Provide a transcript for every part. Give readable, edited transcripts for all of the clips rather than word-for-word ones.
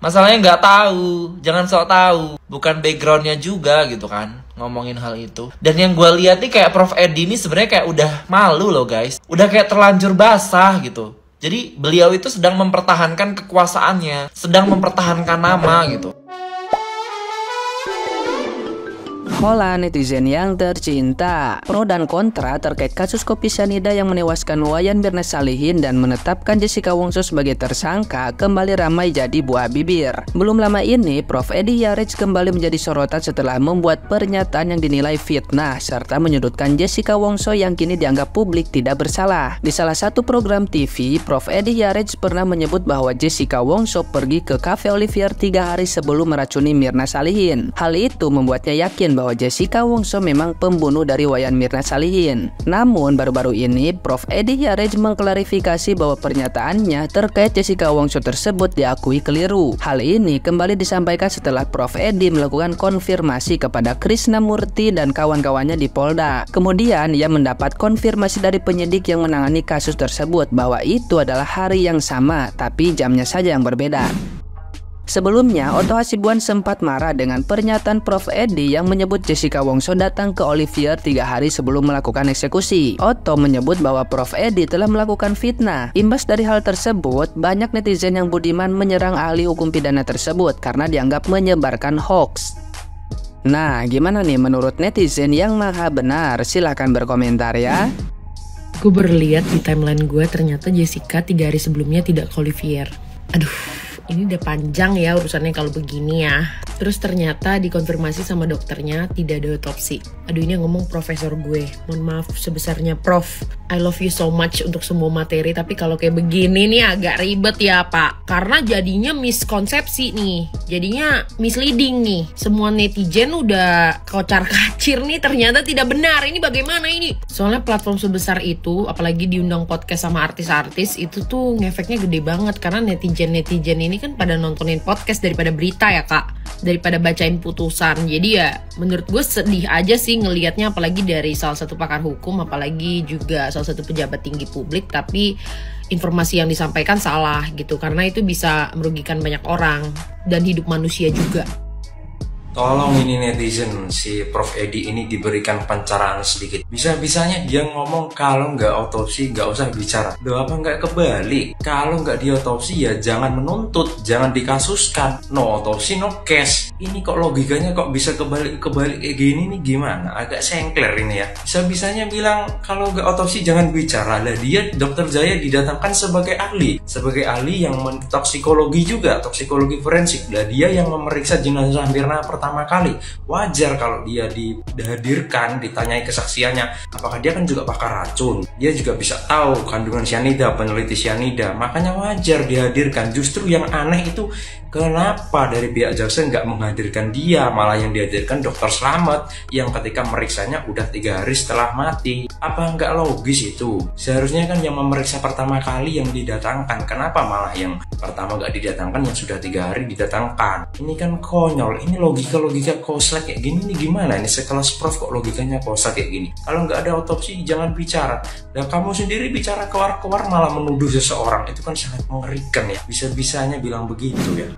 Masalahnya nggak tahu, jangan sok tahu, bukan backgroundnya juga gitu kan ngomongin hal itu. Dan yang gue lihat nih kayak Prof Edi ini sebenarnya kayak udah malu loh guys, udah kayak terlanjur basah gitu. Jadi beliau itu sedang mempertahankan kekuasaannya, sedang mempertahankan nama gitu. Hola netizen yang tercinta. Pro dan kontra terkait kasus kopi cyanida yang menewaskan Wayan Mirna Salihin dan menetapkan Jessica Wongso sebagai tersangka kembali ramai jadi buah bibir. Belum lama ini, Prof Edi Yarej kembali menjadi sorotan setelah membuat pernyataan yang dinilai fitnah serta menyudutkan Jessica Wongso yang kini dianggap publik tidak bersalah. Di salah satu program TV, Prof Edi Yarej pernah menyebut bahwa Jessica Wongso pergi ke Cafe Olivier 3 hari sebelum meracuni Mirna Salihin. Hal itu membuatnya yakin bahwa Jessica Wongso memang pembunuh dari Wayan Mirna Salihin. Namun baru-baru ini Prof Edi Yarej mengklarifikasi bahwa pernyataannya terkait Jessica Wongso tersebut diakui keliru. Hal ini kembali disampaikan setelah Prof Edi melakukan konfirmasi kepada Krisnamurti dan kawan-kawannya di Polda. Kemudian ia mendapat konfirmasi dari penyidik yang menangani kasus tersebut bahwa itu adalah hari yang sama, tapi jamnya saja yang berbeda. Sebelumnya, Otto Hasibuan sempat marah dengan pernyataan Prof Edi yang menyebut Jessica Wongso datang ke Olivier 3 hari sebelum melakukan eksekusi. Otto menyebut bahwa Prof Edi telah melakukan fitnah. Imbas dari hal tersebut, banyak netizen yang budiman menyerang ahli hukum pidana tersebut karena dianggap menyebarkan hoax. Nah, gimana nih menurut netizen yang maha benar? Silahkan berkomentar ya. Gue berlihat di timeline gue ternyata Jessica 3 hari sebelumnya tidak ke Olivier. Aduh, ini udah panjang ya urusannya kalau begini ya. Terus ternyata dikonfirmasi sama dokternya tidak ada otopsi. Aduh, ini yang ngomong profesor gue. Mohon maaf sebesarnya Prof. I love you so much untuk semua materi. Tapi kalau kayak begini nih agak ribet ya Pak. Karena jadinya miskonsepsi nih. Jadinya misleading nih. Semua netizen udah kocar-kacir nih ternyata tidak benar. Ini bagaimana ini? Soalnya platform sebesar itu, apalagi diundang podcast sama artis-artis, itu tuh ngefeknya gede banget. Karena netizen-netizen ini kan pada nontonin podcast daripada berita ya Kak, daripada bacain putusan. Jadi ya menurut gue sedih aja sih ngelihatnya, apalagi dari salah satu pakar hukum, apalagi juga salah satu pejabat tinggi publik, tapi informasi yang disampaikan salah gitu, karena itu bisa merugikan banyak orang dan hidup manusia juga. Tolong ini netizen, si Prof Edi ini diberikan pencerahan sedikit. Bisa-bisanya dia ngomong kalau nggak otopsi nggak usah bicara. Loh, apa nggak kebalik? Kalau nggak diotopsi ya jangan menuntut, jangan dikasuskan. No otopsi no case. Ini kok logikanya kok bisa kebalik kayak gini nih, gimana? Agak sengkler ini ya. Bisa-bisanya bilang kalau nggak otopsi jangan bicara. Lah dia Dr. Jaya didatangkan sebagai ahli yang toksikologi juga, toksikologi forensik. Lah dia yang memeriksa jenazah Mirna pertama kali. Wajar kalau dia dihadirkan, ditanyai kesaksiannya. Apakah dia kan juga pakar racun, dia juga bisa tahu kandungan cyanida, peneliti cyanida, makanya wajar dihadirkan. Justru yang aneh itu kenapa dari pihak jaksa nggak menghadirkan dia, malah yang dihadirkan Dokter Slamet yang ketika meriksanya udah 3 hari setelah mati. Apa nggak logis itu? Seharusnya kan yang memeriksa pertama kali yang didatangkan, kenapa malah yang pertama nggak didatangkan, yang sudah 3 hari didatangkan? Ini kan konyol. Ini logika koslek kayak gini nih gimana? Ini sekelas Prof kok logikanya koslek kayak gini? Kalau nggak ada otopsi jangan bicara. Dan kamu sendiri bicara keluar-keluar malah menuduh seseorang, itu kan sangat mengerikan ya. Bisa-bisanya bilang begitu ya.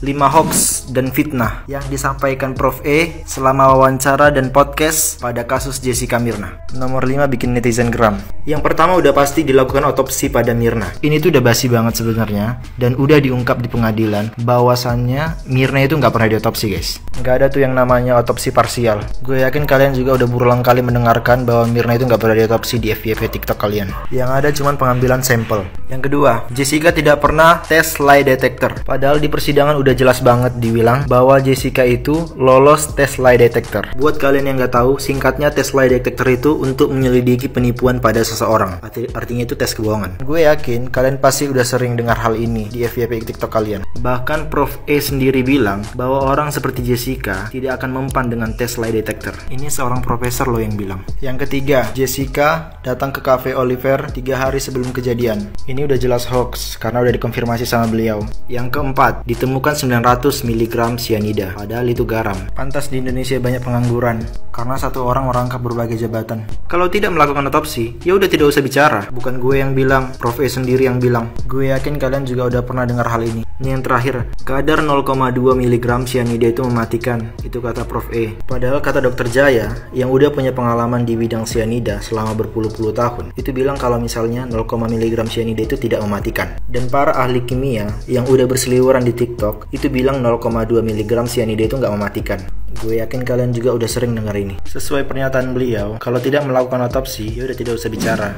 5 hoax dan fitnah yang disampaikan Prof E selama wawancara dan podcast pada kasus Jessica Mirna. Nomor 5 bikin netizen geram. Yang pertama udah pasti dilakukan otopsi pada Mirna. Ini tuh udah basi banget sebenarnya, dan udah diungkap di pengadilan bahwasannya Mirna itu nggak pernah diotopsi guys. Nggak ada tuh yang namanya otopsi parsial. Gue yakin kalian juga udah berulang kali mendengarkan bahwa Mirna itu nggak pernah diotopsi di FYP TikTok kalian. Yang ada cuman pengambilan sampel. Yang kedua, Jessica tidak pernah tes lie detector. Padahal di persidangan udah jelas banget dibilang bahwa Jessica itu lolos tes lie detector. Buat kalian yang nggak tahu, singkatnya tes lie detector itu untuk menyelidiki penipuan pada seseorang. Artinya itu tes kebohongan. Gue yakin kalian pasti udah sering dengar hal ini di FYP TikTok kalian. Bahkan Prof E sendiri bilang bahwa orang seperti Jessica tidak akan mempan dengan tes lie detector. Ini seorang profesor loh yang bilang. Yang ketiga, Jessica datang ke Cafe Olivier 3 hari sebelum kejadian. Ini udah jelas hoax karena udah dikonfirmasi sama beliau. Yang keempat, ditemukan 900 mg cyanida, padahal itu garam. Pantas di Indonesia banyak pengangguran karena satu orang merangkap berbagai jabatan. Kalau tidak melakukan otopsi, ya udah tidak usah bicara. Bukan gue yang bilang, Prof E sendiri yang bilang. Gue yakin kalian juga udah pernah dengar hal ini. Ini yang terakhir, kadar 0,2 mg cyanida itu mematikan. Itu kata Prof E. Padahal kata Dr. Jaya yang udah punya pengalaman di bidang cyanida selama berpuluh-puluh tahun, itu bilang kalau misalnya 0, mg cyanida itu tidak mematikan. Dan para ahli kimia yang udah berseliweran di TikTok itu bilang 0,2 mg cyanida itu nggak mematikan. Gue yakin kalian juga udah sering dengar ini. Sesuai pernyataan beliau, kalau tidak melakukan otopsi, ya udah tidak usah bicara.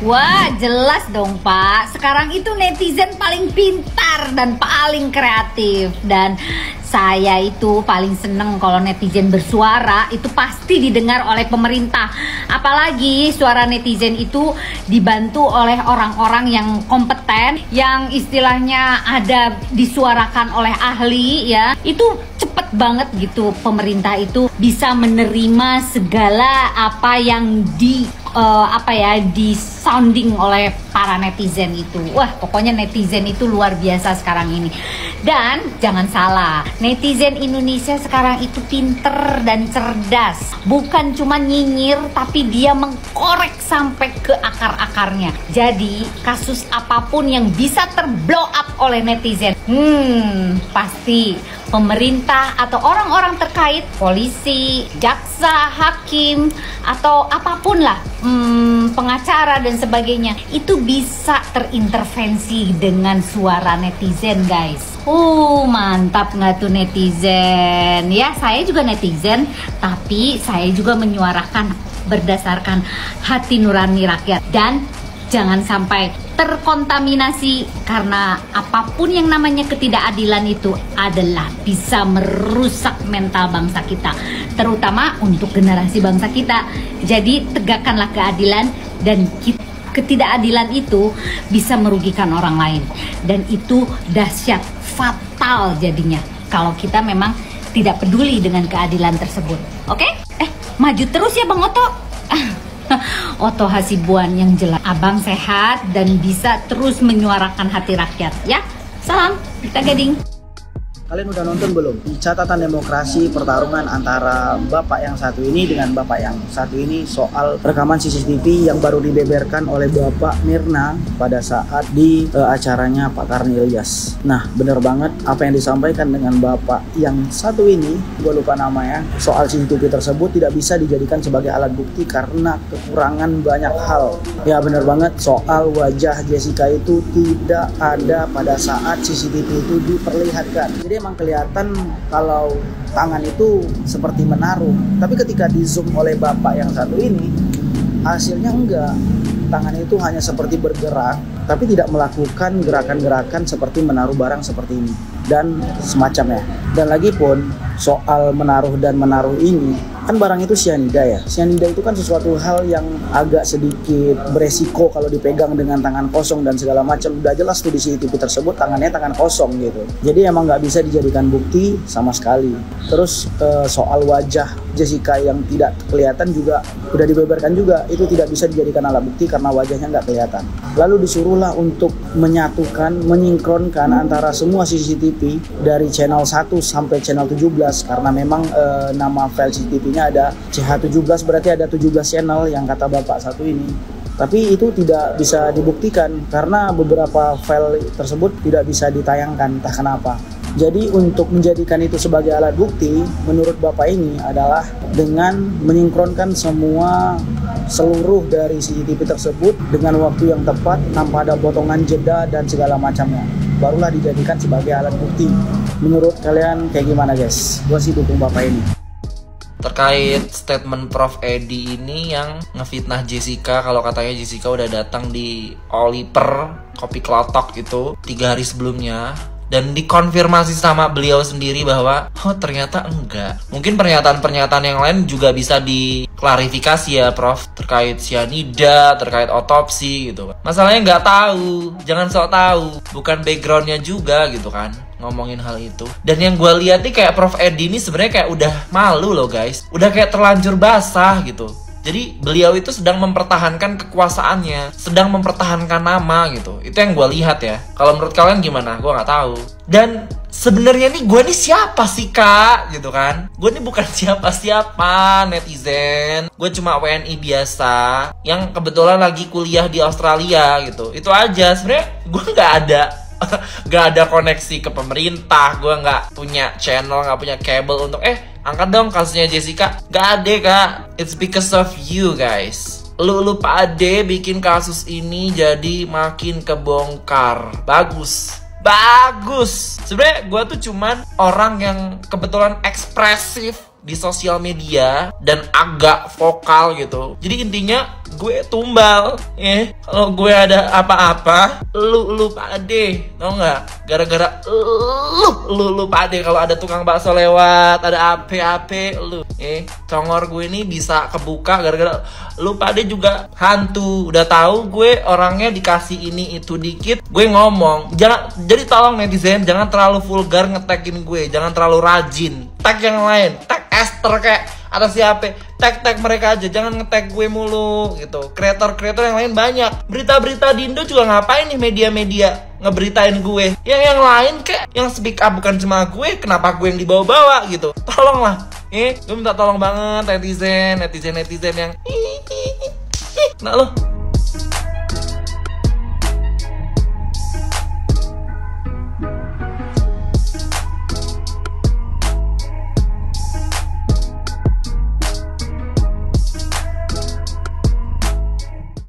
Wah, jelas dong Pak. Sekarang itu netizen paling pintar dan paling kreatif. Dan saya itu paling seneng kalau netizen bersuara itu pasti didengar oleh pemerintah. Apalagi suara netizen itu dibantu oleh orang-orang yang kompeten, yang istilahnya ada disuarakan oleh ahli ya. Itu cepet banget gitu pemerintah itu bisa menerima segala apa yang di sounding oleh para netizen itu. Wah, pokoknya netizen itu luar biasa sekarang ini. Dan jangan salah, netizen Indonesia sekarang itu pinter dan cerdas. Bukan cuma nyinyir, tapi dia mengkorek sampai ke akar-akarnya. Jadi, kasus apapun yang bisa terblow up oleh netizen, pasti pemerintah atau orang-orang terkait, polisi, jaksa, hakim, atau apapun lah, pengacara dan sebagainya, itu bisa terintervensi dengan suara netizen, guys. Mantap nggak tuh netizen? Ya, saya juga netizen, tapi saya juga menyuarakan berdasarkan hati nurani rakyat. Dan jangan sampai terkontaminasi, karena apapun yang namanya ketidakadilan itu adalah bisa merusak mental bangsa kita, terutama untuk generasi bangsa kita. Jadi tegakkanlah keadilan, dan ketidakadilan itu bisa merugikan orang lain, dan itu dahsyat, fatal jadinya kalau kita memang tidak peduli dengan keadilan tersebut. Oke? Maju terus ya Bang Oto. Oto Hasibuan yang jelas. Abang sehat dan bisa terus menyuarakan hati rakyat ya. Salam, kita Gading. Kalian udah nonton belum di catatan demokrasi pertarungan antara bapak yang satu ini dengan bapak yang satu ini soal rekaman CCTV yang baru dibeberkan oleh Bapak Mirna pada saat di acaranya Pak Karni Ilyas. Nah, bener banget apa yang disampaikan dengan bapak yang satu ini, gue lupa namanya, soal CCTV tersebut tidak bisa dijadikan sebagai alat bukti karena kekurangan banyak hal. Ya bener banget, soal wajah Jessica itu tidak ada pada saat CCTV itu diperlihatkan. Jadi emang kelihatan kalau tangan itu seperti menaruh, tapi ketika di zoom oleh bapak yang satu ini, hasilnya enggak. Tangan itu hanya seperti bergerak, tapi tidak melakukan gerakan-gerakan seperti menaruh barang seperti ini dan semacamnya. Dan lagi pun soal menaruh dan menaruh ini, kan barang itu cyanida ya. Cyanida itu kan sesuatu hal yang agak sedikit beresiko kalau dipegang dengan tangan kosong dan segala macam. Udah jelas tuh di CCTV tersebut tangannya tangan kosong gitu. Jadi emang nggak bisa dijadikan bukti sama sekali. Terus soal wajah Jessica yang tidak kelihatan juga udah dibeberkan juga, itu tidak bisa dijadikan alat bukti karena wajahnya nggak kelihatan. Lalu disuruhlah untuk menyatukan, menyinkronkan antara semua CCTV dari channel 1 sampai channel 17 karena memang nama file CCTV-nya ada CH17, berarti ada 17 channel yang kata bapak satu ini. Tapi itu tidak bisa dibuktikan karena beberapa file tersebut tidak bisa ditayangkan, entah kenapa. Jadi untuk menjadikan itu sebagai alat bukti, menurut bapak ini adalah dengan menyinkronkan seluruh dari CCTV tersebut dengan waktu yang tepat, tanpa ada potongan jeda dan segala macamnya. Barulah dijadikan sebagai alat bukti. Menurut kalian kayak gimana guys? Gua sih dukung bapak ini. Terkait statement Prof Edi ini yang ngefitnah Jessica, kalau katanya Jessica udah datang di Oliver Kopi Klotok itu 3 hari sebelumnya, dan dikonfirmasi sama beliau sendiri bahwa ternyata enggak. Mungkin pernyataan-pernyataan yang lain juga bisa diklarifikasi ya Prof, terkait cyanida, terkait otopsi gitu. Masalahnya nggak tahu, jangan sok tahu, bukan backgroundnya juga gitu kan ngomongin hal itu. Dan yang gue lihat nih kayak Prof Edi ini sebenarnya kayak udah malu loh guys, udah kayak terlanjur basah gitu. Jadi beliau itu sedang mempertahankan kekuasaannya, sedang mempertahankan nama gitu. Itu yang gue lihat ya. Kalau menurut kalian gimana? Gue nggak tahu. Dan sebenarnya nih gue nih siapa sih kak gitu kan? Gue nih bukan siapa-siapa netizen. Gue cuma WNI biasa yang kebetulan lagi kuliah di Australia gitu. Itu aja. Sebenarnya gue nggak ada koneksi ke pemerintah. Gue nggak punya channel, nggak punya kabel untuk angkat dong kasusnya Jessica. Gak ada kak. It's because of you guys. Lu pade bikin kasus ini jadi makin kebongkar. Bagus. Sebenarnya gue tuh cuman orang yang kebetulan ekspresif di sosial media dan agak vokal gitu. Jadi intinya gue tumbal. Kalau gue ada apa-apa, lu pade, tau nggak? Gara-gara lu pade. Kalau ada tukang bakso lewat, ada AP, lu congor gue ini bisa kebuka gara-gara lu pade juga hantu. Udah tahu gue orangnya dikasih ini itu dikit, gue ngomong. Jadi tolong netizen jangan terlalu vulgar nge-tagin gue, jangan terlalu rajin. Tag yang lain, tag Esther kayak ada siapa, tag mereka aja, jangan nge-tag gue mulu gitu. Kreator yang lain banyak. Berita-berita di Indo juga ngapain nih media-media ngeberitain gue. Yang lain kayak yang speak up bukan cuma gue, kenapa gue yang dibawa-bawa gitu. Tolonglah. Gue minta tolong banget netizen yang nah lo